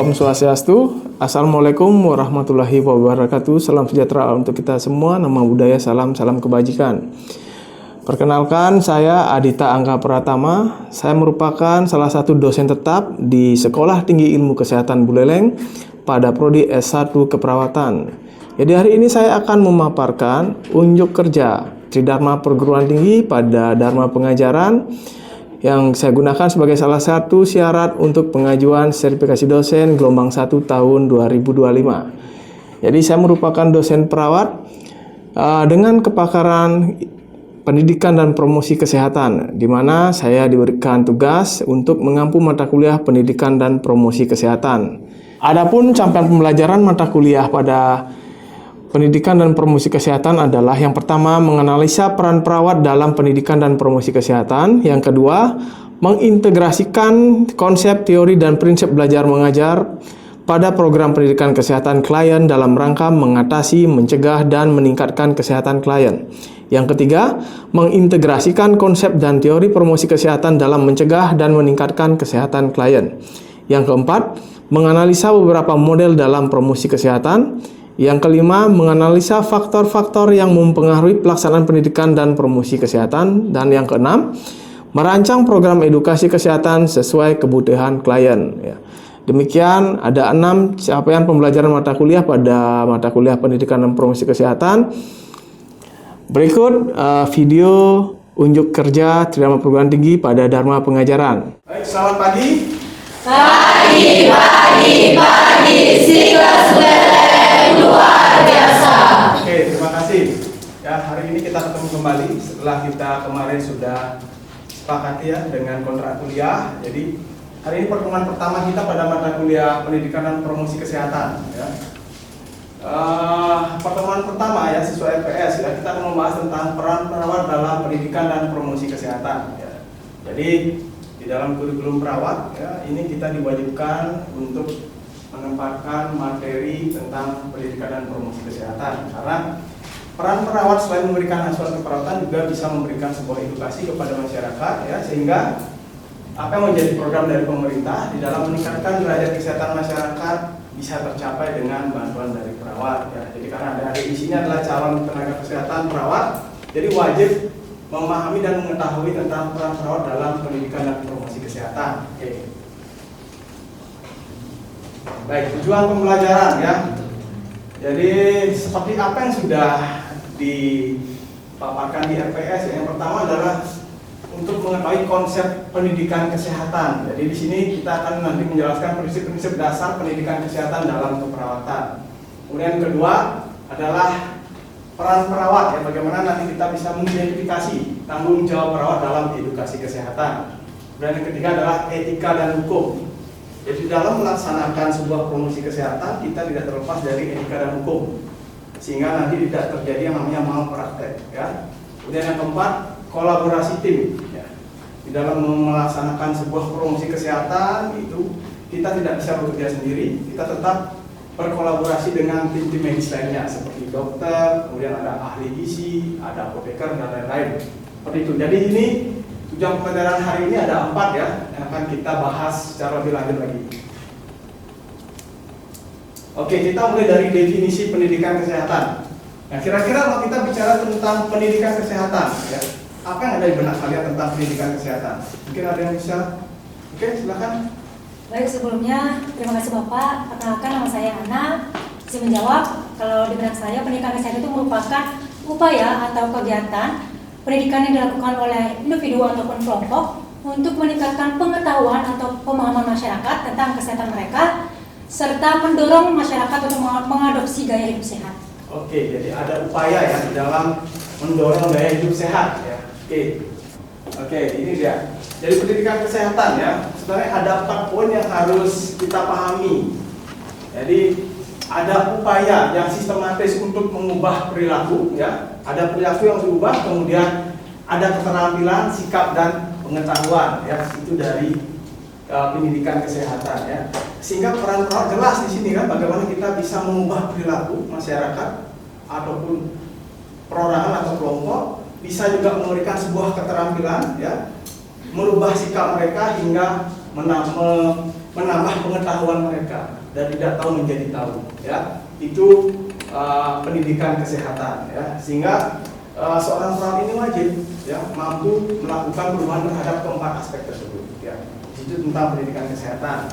Om Swastiastu. Assalamualaikum warahmatullahi wabarakatuh. Salam sejahtera untuk kita semua. Nama budaya, salam kebajikan. Perkenalkan, saya Adita Angga Pratama. Saya merupakan salah satu dosen tetap di Sekolah Tinggi Ilmu Kesehatan Buleleng pada Prodi S1 Keperawatan. Jadi hari ini saya akan memaparkan unjuk kerja Tridharma Perguruan Tinggi pada Dharma Pengajaran yang saya gunakan sebagai salah satu syarat untuk pengajuan sertifikasi dosen gelombang 1 tahun 2025. Jadi saya merupakan dosen perawat dengan kepakaran pendidikan dan promosi kesehatan, di mana saya diberikan tugas untuk mengampu mata kuliah pendidikan dan promosi kesehatan. Adapun capaian pembelajaran mata kuliah pada pendidikan dan promosi kesehatan adalah yang pertama, menganalisa peran perawat dalam pendidikan dan promosi kesehatan. Yang kedua, mengintegrasikan konsep, teori, dan prinsip belajar mengajar pada program pendidikan kesehatan klien dalam rangka mengatasi, mencegah, dan meningkatkan kesehatan klien. Yang ketiga, mengintegrasikan konsep dan teori promosi kesehatan dalam mencegah dan meningkatkan kesehatan klien. Yang keempat, menganalisa beberapa model dalam promosi kesehatan. Yang kelima, menganalisa faktor-faktor yang mempengaruhi pelaksanaan pendidikan dan promosi kesehatan. Dan yang keenam, merancang program edukasi kesehatan sesuai kebutuhan klien. Demikian ada 6 capaian pembelajaran mata kuliah pada mata kuliah pendidikan dan promosi kesehatan. Berikut video unjuk kerja Tridharma Perguruan Tinggi pada Dharma Pengajaran. Baik, selamat pagi. Pagi, siklus luar biasa. Oke, terima kasih. Ya, hari ini kita ketemu kembali setelah kita kemarin sudah sepakati ya dengan kontrak kuliah. Jadi hari ini pertemuan pertama kita pada mata kuliah pendidikan dan promosi kesehatan. Ya. Pertemuan pertama ya sesuai FPS ya, kita akan membahas tentang peran perawat dalam pendidikan dan promosi kesehatan. Ya. Jadi di dalam kurikulum perawat ya, ini kita diwajibkan untuk menempatkan materi tentang pendidikan dan promosi kesehatan, karena peran perawat selain memberikan asuhan keperawatan juga bisa memberikan sebuah edukasi kepada masyarakat ya, sehingga apa yang menjadi program dari pemerintah di dalam meningkatkan derajat kesehatan masyarakat bisa tercapai dengan bantuan dari perawat ya. Jadi karena ada di sini adalah calon tenaga kesehatan perawat, jadi wajib memahami dan mengetahui tentang peran perawat dalam pendidikan dan promosi kesehatan. Oke. Baik, tujuan pembelajaran ya. Jadi seperti apa yang sudah dipaparkan di RPS ya. Yang pertama adalah untuk mengetahui konsep pendidikan kesehatan. Jadi di sini kita akan nanti menjelaskan prinsip-prinsip dasar pendidikan kesehatan dalam keperawatan. Kemudian yang kedua adalah peran perawat ya, bagaimana nanti kita bisa mengidentifikasi tanggung jawab perawat dalam edukasi kesehatan. Dan yang ketiga adalah etika dan hukum. Jadi dalam melaksanakan sebuah promosi kesehatan kita tidak terlepas dari etika dan hukum, sehingga nanti tidak terjadi yang namanya malpraktek ya. Kemudian yang keempat, kolaborasi tim ya. Di dalam melaksanakan sebuah promosi kesehatan itu kita tidak bisa bekerja sendiri, kita tetap berkolaborasi dengan tim-tim medis lainnya seperti dokter, kemudian ada ahli gizi, ada apoteker dan lain-lain. Seperti itu. Jadi ini tujuan pembelajaran hari ini ada 4 ya, yang akan kita bahas secara lebih lanjut lagi. Oke, kita mulai dari definisi pendidikan kesehatan. Nah, kira-kira kalau kita bicara tentang pendidikan kesehatan, ya, apa yang ada di benak kalian tentang pendidikan kesehatan? Mungkin ada yang bisa? Oke, silakan. Baik, sebelumnya terima kasih Bapak. Perkenalkan, nama saya Ana. Saya menjawab, kalau di benak saya pendidikan kesehatan itu merupakan upaya atau kegiatan pendidikan yang dilakukan oleh individu ataupun kelompok untuk meningkatkan pengetahuan atau pemahaman masyarakat tentang kesehatan mereka, serta mendorong masyarakat untuk mengadopsi gaya hidup sehat. Oke, jadi ada upaya ya di dalam mendorong gaya hidup sehat ya. Oke, ini dia. Jadi pendidikan kesehatan ya, sebenarnya ada 4 poin yang harus kita pahami. Jadi ada upaya yang sistematis untuk mengubah perilaku ya. Ada perilaku yang diubah, kemudian ada keterampilan, sikap dan pengetahuan ya. Itu dari pendidikan kesehatan ya. Sehingga peran perawat jelas di sini kan, bagaimana kita bisa mengubah perilaku masyarakat ataupun perorangan atau kelompok, bisa juga memberikan sebuah keterampilan ya, merubah sikap mereka hingga menambah pengetahuan mereka dari tidak tahu menjadi tahu, ya. Itu pendidikan kesehatan, ya. Sehingga seorang perawat ini wajib, ya, mampu melakukan perubahan terhadap keempat aspek tersebut, ya. Itu tentang pendidikan kesehatan.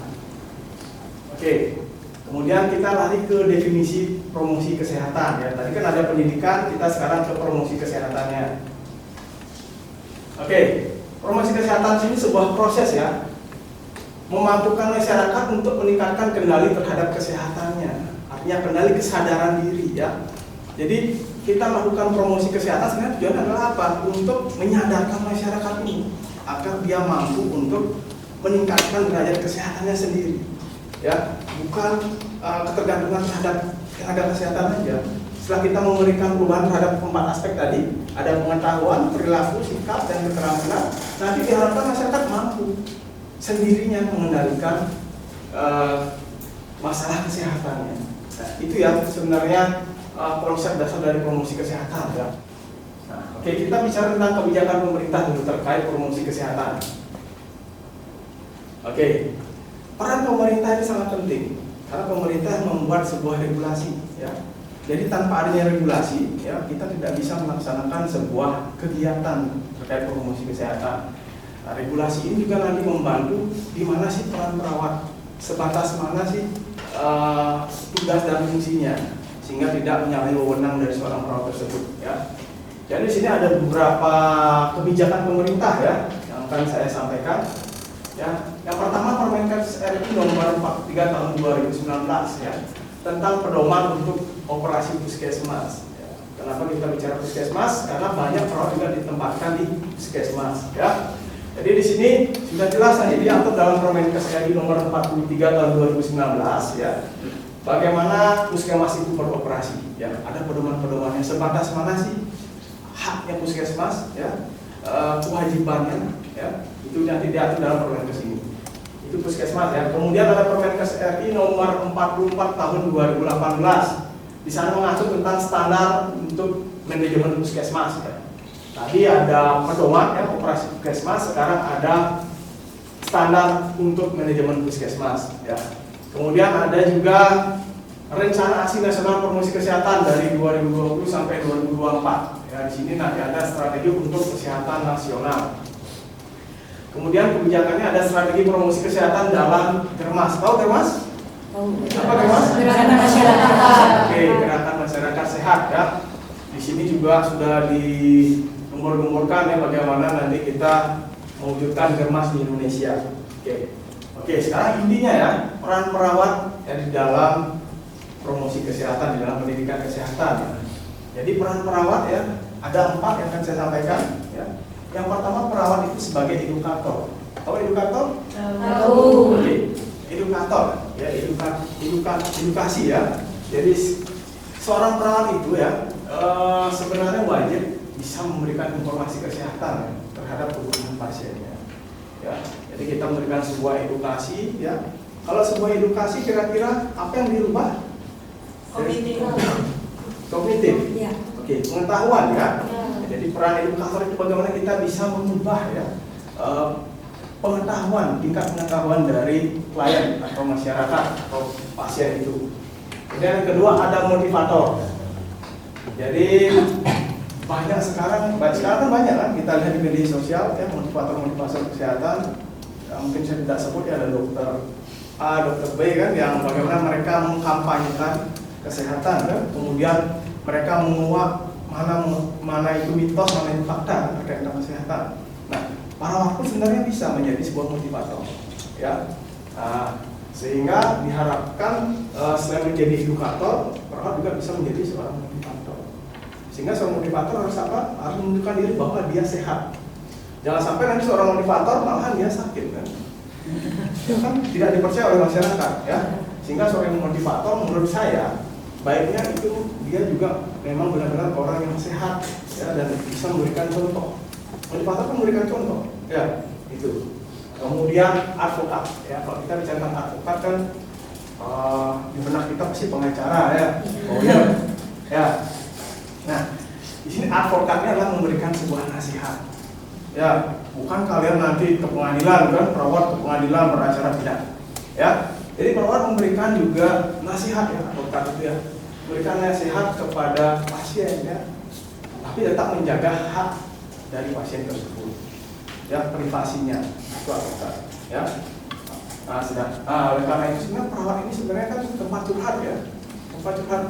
Oke. Kemudian kita lari ke definisi promosi kesehatan, ya. Tadi kan ada pendidikan, kita sekarang ke promosi kesehatannya. Oke, promosi kesehatan ini sebuah proses, ya, memampukan masyarakat untuk meningkatkan kendali terhadap kesehatannya, artinya kendali kesadaran diri, ya. Jadi kita melakukan promosi kesehatan sebenarnya tujuannya adalah apa? Untuk menyadarkan masyarakat ini agar dia mampu untuk meningkatkan derajat kesehatannya sendiri, ya, bukan ketergantungan terhadap tenaga kesehatan aja. Setelah kita memberikan perubahan terhadap keempat aspek tadi, ada pengetahuan, perilaku, sikap, dan keterampilan, nanti diharapkan masyarakat mampu sendirinya mengendalikan masalah kesehatannya. Nah, itu yang sebenarnya konsep dasar dari promosi kesehatan, ya. Nah, oke, kita bicara tentang kebijakan pemerintah dulu terkait promosi kesehatan. Oke, peran pemerintah ini sangat penting karena pemerintah membuat sebuah regulasi, ya. Jadi tanpa adanya regulasi, ya, kita tidak bisa melaksanakan sebuah kegiatan terkait promosi kesehatan. Nah, regulasi ini juga nanti membantu di mana sih peran perawat, sebatas mana sih tugas dan fungsinya, sehingga tidak menyalahi wewenang dari seorang perawat tersebut, ya. Jadi di sini ada beberapa kebijakan pemerintah, ya, yang akan saya sampaikan. Ya, yang pertama Permenkes RI nomor 43 tahun 2019, ya, tentang pedoman untuk operasi puskesmas. Ya. Kenapa kita bicara puskesmas? Karena banyak perawat juga ditempatkan di puskesmas, ya. Jadi di sini sudah jelas tadi diatur dalam Permenkes RI nomor 43 tahun 2019, ya. Bagaimana puskesmas itu beroperasi, ya. Ada pedoman-pedomannya, sebatas mana sih haknya puskesmas, ya, kewajibannya, ya. Itu nanti diatur dalam Permenkes ini. Itu puskesmas, ya. Kemudian ada Permenkes RI nomor 44 tahun 2018. Di sana mengatur tentang standar untuk manajemen puskesmas, ya. Tadi ada pedoman, ya, operasi puskesmas, sekarang ada standar untuk manajemen puskesmas, ya. Kemudian ada juga rencana aksi nasional promosi kesehatan dari 2020 sampai 2024. Ya, di sini nanti ada strategi untuk kesehatan nasional. Kemudian kebijakannya ada strategi promosi kesehatan dalam Germas. Tahu Germas? Apa Germas? Gerakan masyarakat. Oke, gerakan masyarakat sehat, ya. Di sini juga sudah digembur-gemburkan, ya, bagaimana nanti kita mewujudkan Germas di Indonesia. Oke, sekarang intinya, ya, peran perawat, ya, di dalam promosi kesehatan, di dalam pendidikan kesehatan, ya. Jadi peran perawat, ya, ada 4 yang akan saya sampaikan, ya. Yang pertama, perawat itu sebagai edukator. Tahu edukator? Tahu. Oke. Edukator, ya, edukasi, ya. Jadi seorang perawat itu, ya, sebenarnya wajib bisa memberikan informasi kesehatan, ya, terhadap kebutuhan pasiennya, ya. Jadi kita memberikan sebuah edukasi, ya. Kalau sebuah edukasi, kira-kira apa yang dirubah? Kognitif. Ya. Oke, pengetahuan, ya. Jadi peran edukator itu bagaimana kita bisa mengubah, ya, pengetahuan, tingkat pengetahuan dari klien atau masyarakat atau pasien itu. Kemudian yang kedua ada motivator. Jadi sekarang kan banyak kan kita lihat di media sosial, ya, motivator kesehatan. Ya, mungkin saya tidak sebut, ya, ada dokter A, dokter B, kan, yang bagaimana mereka mengkampanyekan kesehatan, kan. Kemudian mereka menguak mana itu mitos, mana itu fakta terkait dengan kesehatan. Nah, perawat pun sebenarnya bisa menjadi sebuah motivator, ya. Sehingga diharapkan selain menjadi edukator, perawat juga bisa menjadi seorang motivator. Sehingga seorang motivator harus apa? Harus menunjukkan diri bahwa dia sehat. Jangan sampai nanti seorang motivator malahan dia sakit, kan. Ya, kan tidak dipercaya oleh masyarakat, ya. Sehingga seorang motivator menurut saya baiknya itu dia juga memang benar-benar orang yang sehat, ya, dan bisa memberikan contoh. Motivator kan memberikan contoh, ya, itu. Kemudian advokat, ya. Kalau kita bicara tentang advokat kan di benak kita pasti pengacara, ya. Oh, ya. Nah, di sini advokatnya adalah memberikan sebuah nasihat, ya. Bukan kalian nanti ke pengadilan, kan, perawat ke pengadilan beracara, tidak. Ya, jadi perawat memberikan juga nasihat ya, advokat itu ya, memberikan nasihat kepada pasien ya, tapi tetap menjaga hak dari pasien tersebut, ya, privasinya itu advokat ya. Oleh karena itu sebenarnya perawat ini sebenarnya kan tempat curhat ya, tempat curhat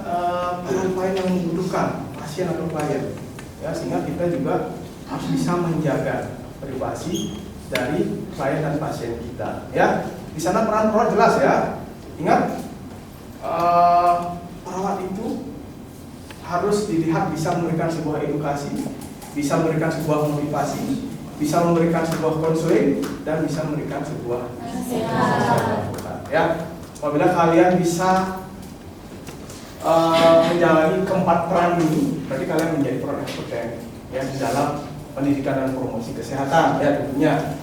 klien yang membutuhkan pasien atau klien ya, sehingga kita juga harus bisa menjaga privasi dari klien dan pasien kita ya. Di sana peran perawat jelas ya. Ingat, perawat itu harus dilihat bisa memberikan sebuah edukasi, bisa memberikan sebuah motivasi, bisa memberikan sebuah konseling, dan bisa memberikan sebuah nasihat. Ya, apabila kalian bisa menjalani keempat peran ini, berarti kalian menjadi perawat yang kompeten ya di dalam pendidikan dan promosi kesehatan ya tentunya.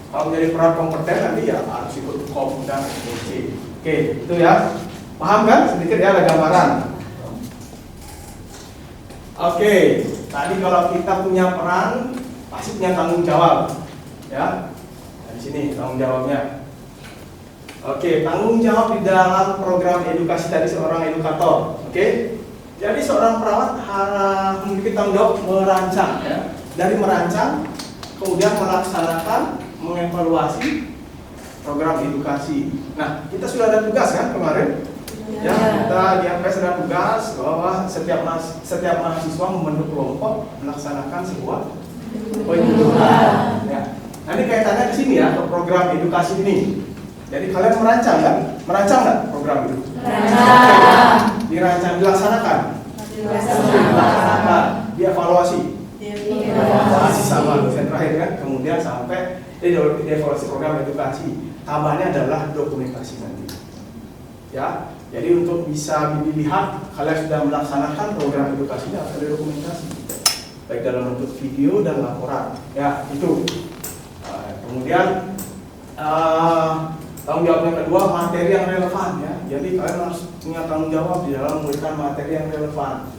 Kalau menjadi perawat kompeten nanti ya harus ikut KOM dan SPC. Oke, itu ya. Paham kan? Sedikit ya ada gambaran. Oke, tadi kalau kita punya peran pasti punya tanggung jawab. Ya. Di sini tanggung jawabnya. Oke, tanggung jawab di dalam program edukasi tadi seorang edukator. Oke. Jadi seorang perawat harus memiliki tanggung jawab merancang ya. Dari merancang kemudian melaksanakan, mengevaluasi program edukasi. Nah, kita sudah ada tugas kan kemarin? Ya, kita di MPS ada tugas bahwa setiap mahasiswa membentuk kelompok melaksanakan sebuah penyuluhan. Ya. Nah, ini kaitannya di sini ya ke program edukasi ini. Jadi kalian merancang kan? Merancang nggak program itu? Merancang. Dirancang, dilaksanakan. Dilaksanakan. Dievaluasi. Evaluasi sama dosen terakhir kan, kemudian sampai di evaluasi program edukasi. Tambahnya adalah dokumentasi nanti. Ya, jadi untuk bisa dilihat kalian sudah melaksanakan program edukasinya harus ada dokumentasi, baik dalam bentuk video dan laporan. Ya, itu. Kemudian tanggung jawab yang kedua materi yang relevan ya. Jadi kalian harus punya tanggung jawab di dalam memberikan materi yang relevan.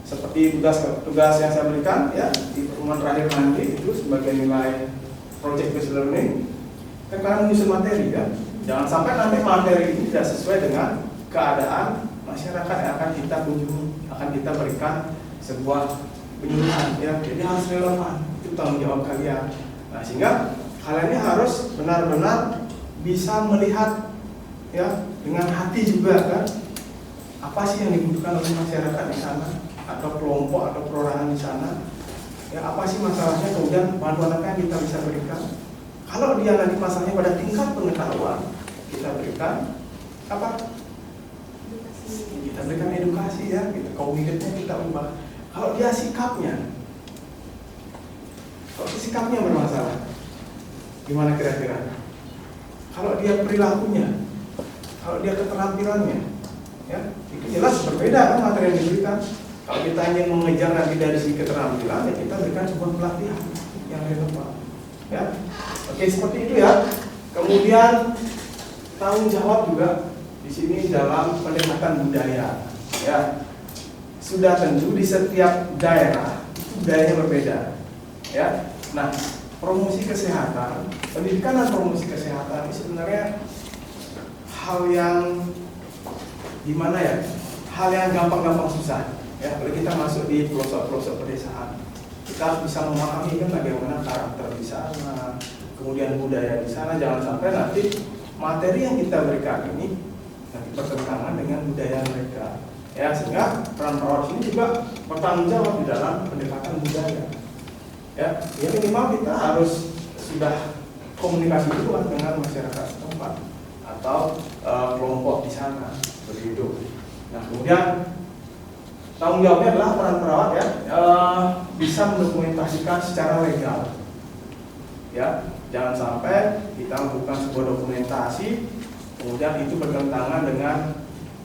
Seperti tugas yang saya berikan ya di pertemuan terakhir nanti itu sebagai nilai project based learning, kan kalian menyusun materi kan. Jangan sampai nanti materi ini tidak sesuai dengan keadaan masyarakat yang akan kita kunjungi, akan kita berikan sebuah penyuluhan ya. Jadi harus relevan, itu tanggung jawab kalian. Nah, sehingga kalian ini harus benar-benar bisa melihat ya dengan hati juga kan, apa sih yang dibutuhkan oleh masyarakat di sana, atau kelompok atau perorangan di sana ya, apa sih masalahnya, kemudian bantuan apa yang kita bisa berikan. Kalau dia nanti masalahnya pada tingkat pengetahuan, kita berikan apa? Kita berikan edukasi ya, gitu. Komunikasinya kita ubah. Kalau dia sikapnya bermasalah, gimana kira-kira? Kalau dia perilakunya, kalau dia keterampilannya, ya itu jelas berbeda kan materi yang diberikan. Kalau kita ingin mengejar nanti dari segi keterampilan, ya kita berikan sebuah pelatihan yang relevan. Ya, oke seperti itu ya. Kemudian tanggung jawab juga di sini dalam pendekatan budaya. Ya, sudah tentu di setiap daerah itu budayanya berbeda. Ya, nah promosi kesehatan, pendidikan dan promosi kesehatan ini sebenarnya hal yang gimana ya? Hal yang gampang-gampang susah. Ya, kalau kita masuk di pelosok-pelosok pedesaan, kita harus bisa memahami kan bagaimana karakter di sana, kemudian budaya di sana. Jangan sampai nanti materi yang kita berikan ini nanti bertentangan dengan budaya mereka. Ya, sehingga peran perawat ini juga bertanggung jawab di dalam pendekatan budaya. Ya, minimal kita harus sudah komunikasi dulu dengan masyarakat setempat atau kelompok di sana seperti itu. Nah, kemudian tanggung jawabnya adalah peran perawat ya bisa mendokumentasikan secara legal. Ya, jangan sampai kita melakukan sebuah dokumentasi kemudian itu bertentangan dengan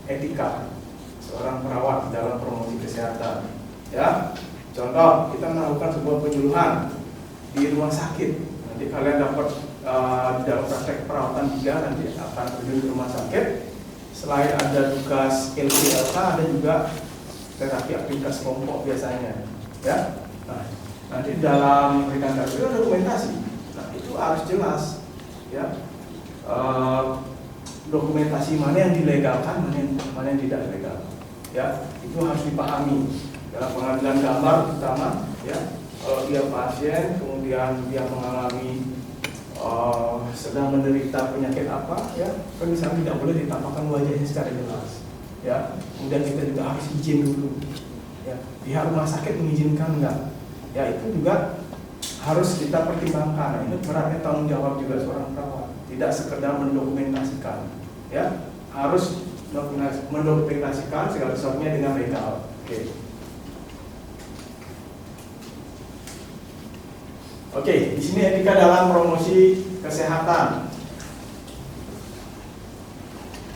etika seorang perawat dalam promosi kesehatan. Ya, contoh kita melakukan sebuah penyuluhan di rumah sakit. Nanti kalian dapat di dalam praktek perawatan 3 nanti akan pergi ke rumah sakit. Selain ada tugas LPLK, ada juga terapi aktivitas kelompok biasanya, ya. Nah, nanti dalam memberikan terapi itu ada dokumentasi. Nah, itu harus jelas, ya. dokumentasi mana yang dilegalkan, mana yang tidak legal. Ya, itu harus dipahami dalam pengambilan gambar pertama. Ya, kalau dia pasien, kemudian dia mengalami sedang menderita penyakit apa, ya, kan misalnya tidak boleh ditampakkan wajahnya secara jelas. Ya, kemudian kita juga harus izin dulu. Ya, pihak rumah sakit mengizinkan enggak? Ya, itu juga harus kita pertimbangkan. Nah, ini beratnya tanggung jawab juga seorang perawat. Tidak sekedar mendokumentasikan, ya, harus mendokumentasikan segala sesuatunya dengan legal. Oke, di sini etika dalam promosi kesehatan.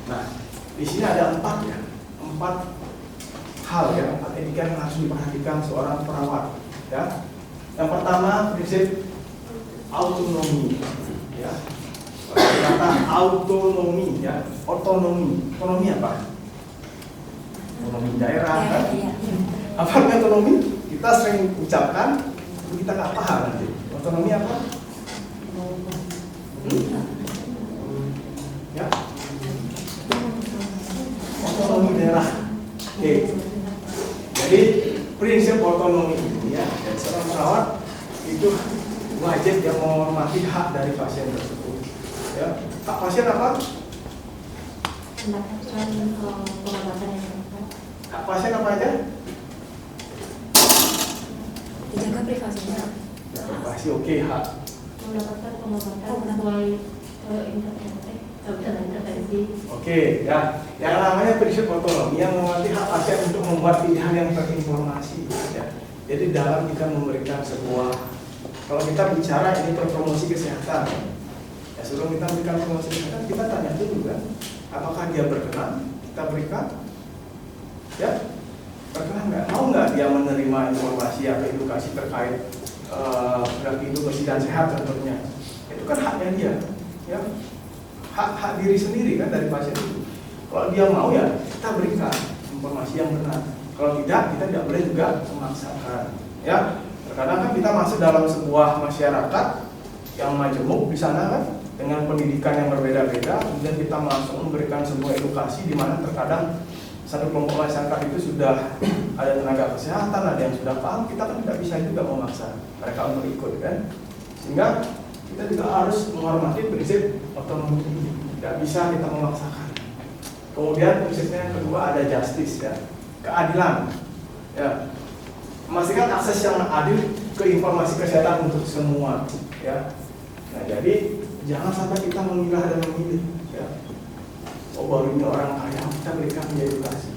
Nah, di sini ada 4 hal ya, 4 etika yang harus diperhatikan seorang perawat. Ya, yang pertama prinsip autonomi. Ya, kata autonomi, ya, otonomi apa? Otonomi daerah. Kan? Apa artinya otonomi? Kita sering ucapkan, kita nggak paham nanti. Otonomi apa? Ya, otonomi daerah. Oke. Jadi prinsip otonomi ini ya, dan seorang perawat itu wajib yang menghormati hak dari pasien tersebut. Ya, hak pasien apa? Mendapatkan pengobatan yang tepat. Hak pasien apa aja? Dijaga privasinya. Ya, privasi oke, hak. Mendapatkan pengobatan sesuai intervensi. Oke, ya. Yang namanya prinsip otonomi yang menghormati hak pasien untuk membuat pilihan yang terinformasi. Ya. Jadi dalam kita memberikan sebuah, kalau kita bicara ini promosi kesehatan, ya sebelum kita memberikan promosi kesehatan kita tanya dulu kan, apakah dia berkenan kita berikan? Ya, berkenan nggak? Mau nggak dia menerima informasi atau edukasi terkait berarti itu bersih dan sehat contohnya? Itu kan haknya dia, ya. Hak diri sendiri kan dari pasien itu. Kalau dia mau ya kita berikan informasi yang benar. Kalau tidak, kita tidak boleh juga memaksakan. Ya, terkadang kan kita masuk dalam sebuah masyarakat yang majemuk di sana kan, dengan pendidikan yang berbeda-beda, kemudian kita langsung memberikan sebuah edukasi di mana terkadang satu kelompok masyarakat itu sudah ada tenaga kesehatan, ada yang sudah paham, kita kan tidak bisa juga memaksa mereka untuk ikut kan. Sehingga kita juga harus menghormati prinsip otonomi ini, tidak bisa kita memaksakan. Kemudian prinsipnya yang kedua ada justice ya, keadilan. Ya, memastikan akses yang adil ke informasi kesehatan untuk semua. Ya, nah jadi jangan sampai kita memilah dan memilih. Ya, oh baru ini orang kaya kita berikan dia edukasi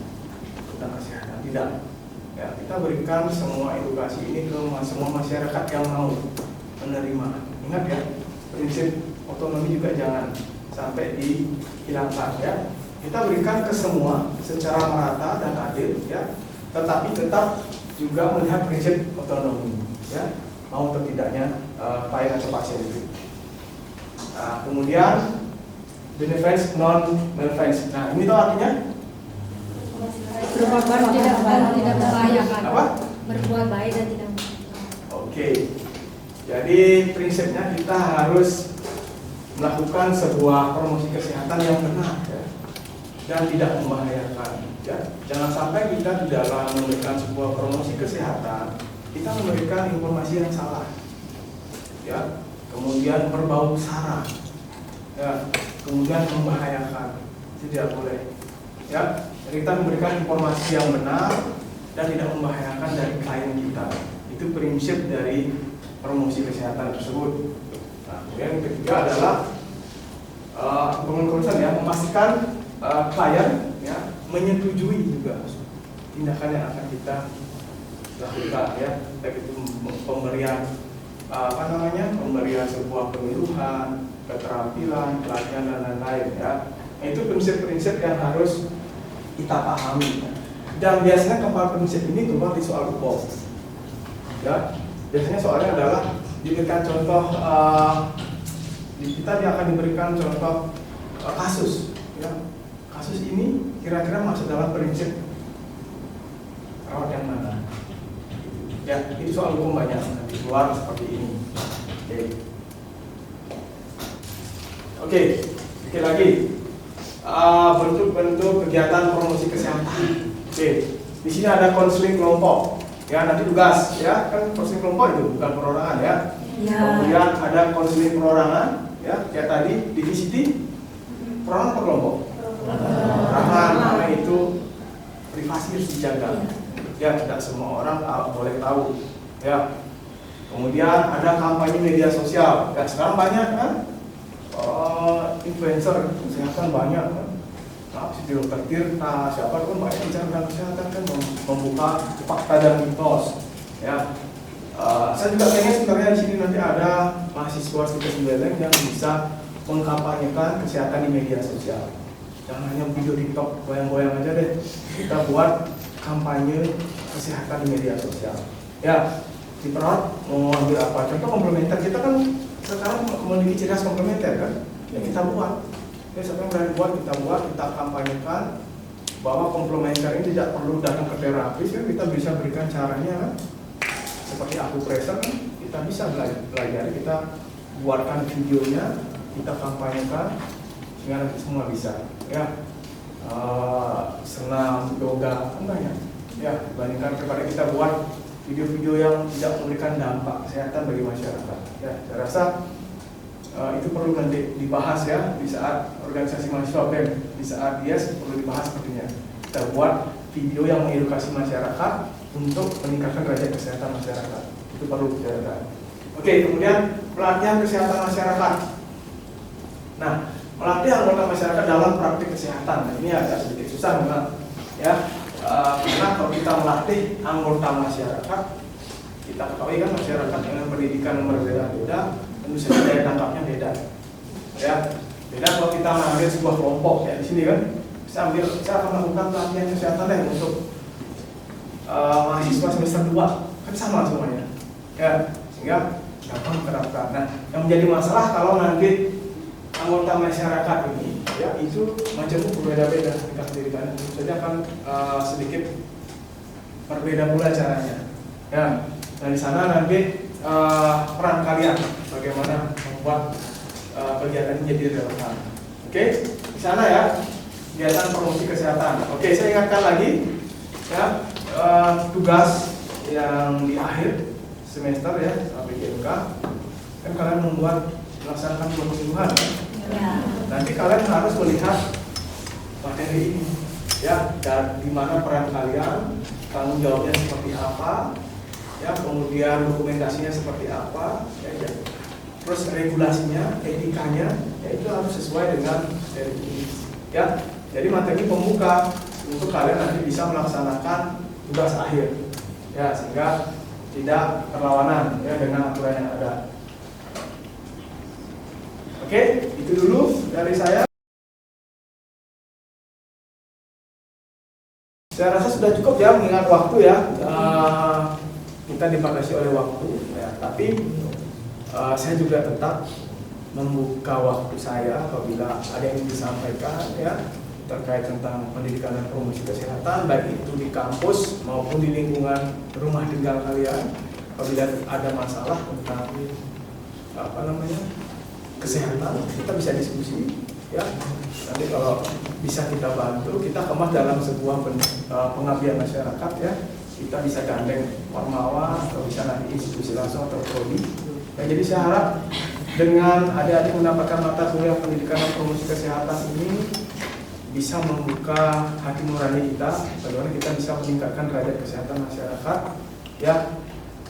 tentang kesehatan, tidak. Ya, kita berikan semua edukasi ini ke semua masyarakat yang mau menerima. Ingat ya, prinsip otonomi juga jangan sampai dihilangkan ya. Kita berikan ke semua secara merata dan adil ya, tetapi tetap juga melihat prinsip otonomi ya, mau atau tidaknya klien atau pasien itu. Nah, kemudian benefits non malfeasance. Nah, ini tuh artinya Berbuat baik tidak membahayakan. apa? Berbuat baik dan tidak. Oke. Jadi prinsipnya kita harus melakukan sebuah promosi kesehatan yang benar ya, dan tidak membahayakan. Ya. Jangan sampai kita di dalam memberikan sebuah promosi kesehatan kita memberikan informasi yang salah, ya, kemudian berbau sara, ya, kemudian membahayakan. Tidak boleh. Ya, kita memberikan informasi yang benar dan tidak membahayakan dari klien kita. Itu prinsip dari promosi kesehatan tersebut. Nah, kemudian yang ketiga adalah concern ya, memastikan klien ya menyetujui juga tindakan yang akan kita lakukan ya, baik itu pemberian pemberian sebuah penyuluhan, keterampilan, pelatihan dan lain-lain ya. Nah, itu prinsip-prinsip yang harus kita pahami. Dan biasanya keempat prinsip ini keluar di soal UPOP. Ya, biasanya soalnya adalah diberikan contoh, kita akan diberikan contoh kasus. Ya, kasus ini kira-kira masuk dalam prinsip rawat yang mana? Ya, itu soal hukum banyak nanti keluar seperti ini. Oke, sekali lagi bentuk-bentuk kegiatan promosi kesehatan. Oke, di sini ada konseling kelompok. Ya, nanti tugas ya, kan konseling kelompok itu bukan perorangan ya. Ya. Kemudian ada konseling perorangan ya, kayak tadi divisi T. Perorangan atau kelompok? Perorangan, karena itu privasi harus dijaga. Ya, tidak semua orang boleh tahu. Ya. Kemudian ada kampanye media sosial. Ya, sekarang banyak kan? Influencer kesehatan banyak kan. Nah, si dokter Tirta, siapa pun banyak bicara tentang kesehatan kan, membuka fakta dan mitos. Ya, saya juga pengen sebenarnya di sini nanti ada mahasiswa studi Beleng yang bisa mengkampanyekan kesehatan di media sosial. Jangan hanya video TikTok goyang-goyang aja deh. Kita buat kampanye kesehatan di media sosial. Ya, di perawat mau ambil apa? Contoh komplementer, kita kan sekarang memiliki ciri khas komplementer kan, yang kita buat. Ya, siapa yang berani buat, kita kampanyekan bahwa komplementer ini tidak perlu datang ke terapis, ya, kita bisa berikan caranya kan. Seperti akupressor kan, kita bisa belajar, kita buatkan videonya, kita kampanyekan, sehingga nanti semua bisa. Ya, senam, yoga, kan banyak. Ya, dibandingkan kepada kita buat video-video yang tidak memberikan dampak kesehatan bagi masyarakat. Ya, saya rasa itu perlu nanti dibahas ya di saat organisasi mahasiswa BEM, di saat IES perlu dibahas sepertinya. Kita buat video yang mengedukasi masyarakat untuk meningkatkan derajat kesehatan masyarakat. Itu perlu dijaga. Oke, kemudian pelatihan kesehatan masyarakat. Nah, melatih anggota masyarakat dalam praktik kesehatan. Nah, ini agak sedikit susah memang ya. Karena kalau kita melatih anggota masyarakat, kita ketahui kan masyarakat dengan pendidikan yang berbeda-beda, tentu saja daya tangkapnya beda. Ya, beda kalau kita mengambil sebuah kelompok ya di sini kan, saya akan melakukan pelatihan kesehatan deh untuk mahasiswa semester 2, kan sama semuanya. Ya, sehingga gampang menerapkan. Nah, yang menjadi masalah kalau nanti anggota masyarakat ini ya itu macamnya berbeda-beda tingkat pendidikan, tentu saja akan sedikit berbeda pula caranya. Ya, nah di sana nanti peran kalian bagaimana membuat kegiatan ini jadi relevan. Oke, di sana ya kegiatan promosi kesehatan. Oke, saya ingatkan lagi ya tugas yang di akhir semester ya sampai GMK kan kalian melaksanakan penyuluhan. Ya. Nanti kalian harus melihat materi ini ya, dan di mana peran kalian, tanggung jawabnya seperti apa, ya, kemudian dokumentasinya seperti apa, ya. Terus regulasinya, etikanya, ya itu harus sesuai dengan materi ini, ya. Jadi materi pembuka untuk kalian nanti bisa melaksanakan tugas akhir, ya, sehingga tidak berlawanan ya dengan aturan yang ada. Oke, itu dulu dari saya. Saya rasa sudah cukup ya mengingat waktu ya. Kita dibatasi oleh waktu ya, tapi saya juga tetap membuka waktu saya apabila ada yang disampaikan ya terkait tentang pendidikan dan promosi kesehatan, baik itu di kampus maupun di lingkungan rumah tinggal kalian. Apabila ada masalah tentang kesehatan, kita bisa diskusi ya. Nanti kalau bisa kita bantu, kita kemas dalam sebuah pengabdian masyarakat ya. Kita bisa gandeng Warmawa atau bisa nanti institusi langsung atau prodi. Ya, jadi saya harap dengan adik-adik mendapatkan mata kuliah pendidikan dan promosi kesehatan ini bisa membuka hati nurani kita, bagaimana kita bisa meningkatkan derajat kesehatan masyarakat ya,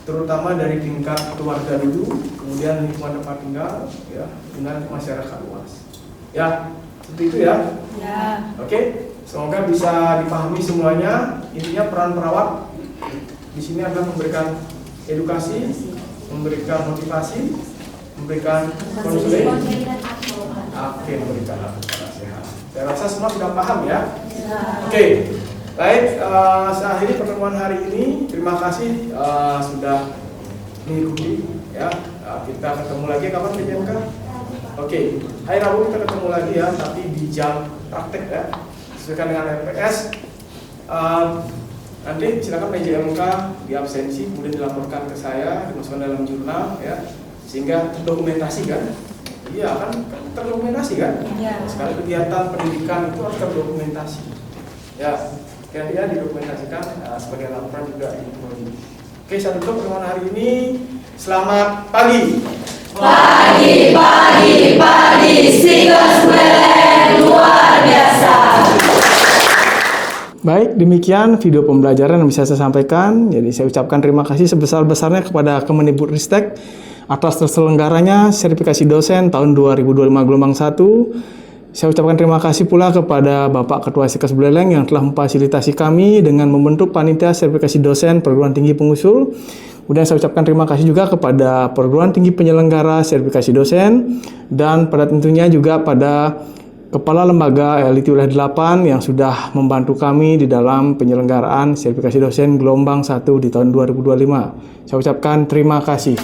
terutama dari tingkat keluarga dulu, kemudian lingkungan tempat tinggal, ya, dengan masyarakat luas. Ya, seperti itu ya. Ya. Oke, semoga bisa dipahami semuanya. Intinya peran perawat di sini adalah memberikan edukasi, memberikan motivasi, memberikan konseling, memberikan nasihat. Saya rasa semua sudah paham ya. Oke. Baik, saya akhiri pertemuan hari ini. Terima kasih sudah mengikuti ya. Kita ketemu lagi kapan di JMK? Oke, hari Rabu kita ketemu lagi ya, tapi di jam praktek ya, sesuaikan dengan RPS. Nanti silakan PJMK di absensi, kemudian dilaporkan ke saya, dimasukkan dalam jurnal ya, sehingga dokumentasi kan. Iya kan terdokumentasi kan? Iya. Sekali kegiatan pendidikan itu harus terdokumentasi. Ya, kira-kira didokumentasikan sebagai laporan juga di prodi. Oke, saya tutup pertemuan hari ini. Selamat pagi. Pagi, Stigos Weleng luar biasa. Baik, demikian video pembelajaran yang bisa saya sampaikan. Jadi saya ucapkan terima kasih sebesar-besarnya kepada Kemendikbudristek atas terselenggaranya sertifikasi dosen tahun 2025 gelombang 1. Saya ucapkan terima kasih pula kepada Bapak Ketua Stikes Buleleng yang telah memfasilitasi kami dengan membentuk panitia sertifikasi dosen perguruan tinggi pengusul. Kemudian saya ucapkan terima kasih juga kepada perguruan tinggi penyelenggara sertifikasi dosen dan pada tentunya juga pada Kepala Lembaga LIT Wilayah 8 yang sudah membantu kami di dalam penyelenggaraan sertifikasi dosen gelombang 1 di tahun 2025. Saya ucapkan terima kasih.